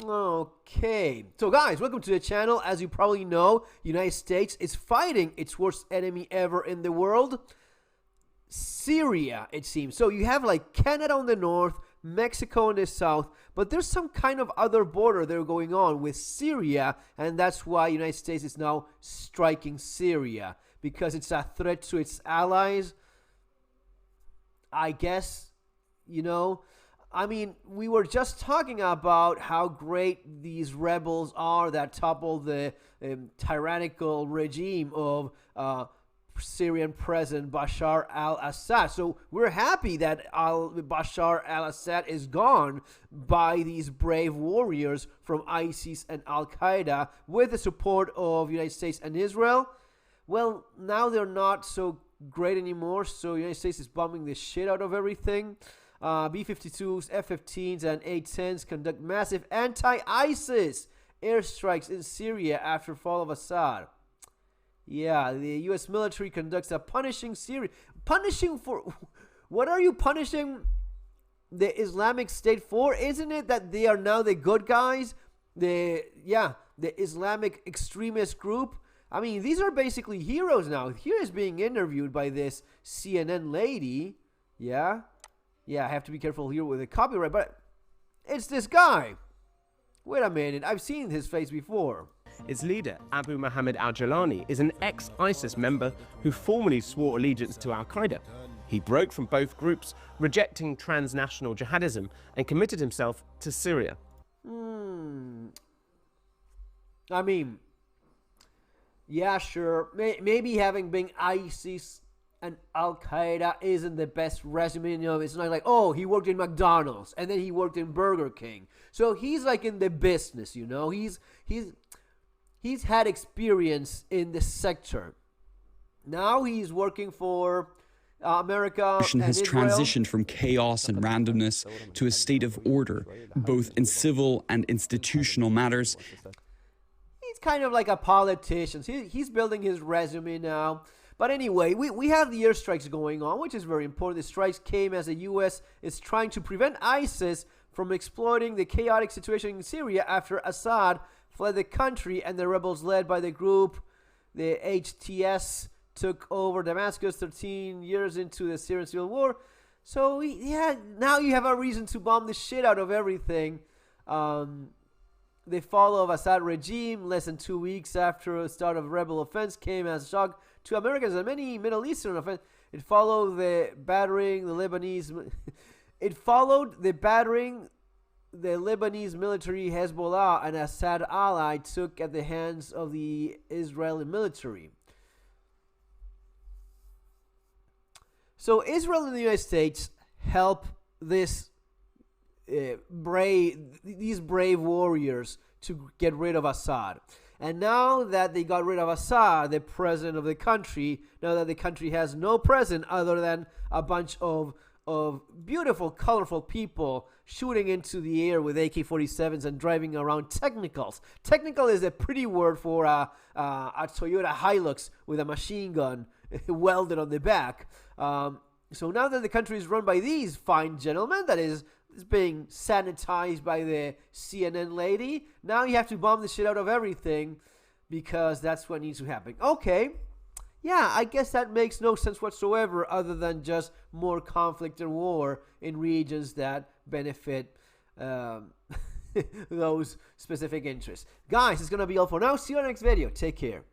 Okay, so guys, welcome to the channel. As you probably know, United States is fighting its worst enemy ever in the world, Syria, it seems. So you have like Canada on the north, Mexico in the south, but there's some kind of other border there going on with Syria, and that's why United States is now striking Syria, because it's a threat to its allies, I guess, you know. I mean, we were just talking about how great these rebels are that toppled the tyrannical regime of Syrian President Bashar al-Assad. So we're happy that Bashar al-Assad is gone by these brave warriors from ISIS and Al-Qaeda with the support of United States and Israel. Well, now they're not so great anymore, so United States is bombing the shit out of everything. B-52s, F-15s, and A-10s conduct massive anti-ISIS airstrikes in Syria after fall of Assad. Yeah, the U.S. military conducts a punishing Syria. Punishing for... What are you punishing the Islamic State for? Isn't it that they are now the good guys? The Islamic extremist group? I mean, these are basically heroes now. Here is being interviewed by this CNN lady. Yeah, I have to be careful here with the copyright, but it's this guy. Wait a minute, I've seen his face before. Its leader, Abu Muhammad al-Jawlani, is an ex-ISIS member who formerly swore allegiance to Al-Qaeda. He broke from both groups, rejecting transnational jihadism, and committed himself to Syria. I mean, yeah, sure. Maybe having been ISIS and Al-Qaeda isn't the best resume. You know, it's not like, oh, he worked in McDonald's and then he worked in Burger King. So he's like in the business, you know. He's had experience in the sector. Now he's working for America and has Israel. Transitioned from chaos and randomness to a state of order, both in civil and institutional matters. He's kind of like a politician. He's building his resume now. But anyway, we have the airstrikes going on, which is very important. The strikes came as the U.S. is trying to prevent ISIS from exploiting the chaotic situation in Syria after Assad fled the country and the rebels led by the group, the HTS, took over Damascus 13 years into the Syrian civil war. So, yeah, now you have a reason to bomb the shit out of everything. The fall of Assad regime, less than 2 weeks after the start of rebel offense, came as a shock to Americans and many Middle Eastern offense. It followed the battering the Lebanese military Hezbollah and Assad ally took at the hands of the Israeli military. So Israel and the United States help these brave warriors to get rid of Assad. And now that they got rid of Assad, the president of the country, now that the country has no president other than a bunch of beautiful, colorful people shooting into the air with AK-47s and driving around technicals. Technical is a pretty word for a Toyota Hilux with a machine gun welded on the back. So now that the country is run by these fine gentlemen, that is being sanitized by the CNN lady, now you have to bomb the shit out of everything because that's what needs to happen. Okay, yeah, I guess that makes no sense whatsoever other than just more conflict and war in regions that benefit those specific interests. Guys, it's going to be all for now. See you in the next video. Take care.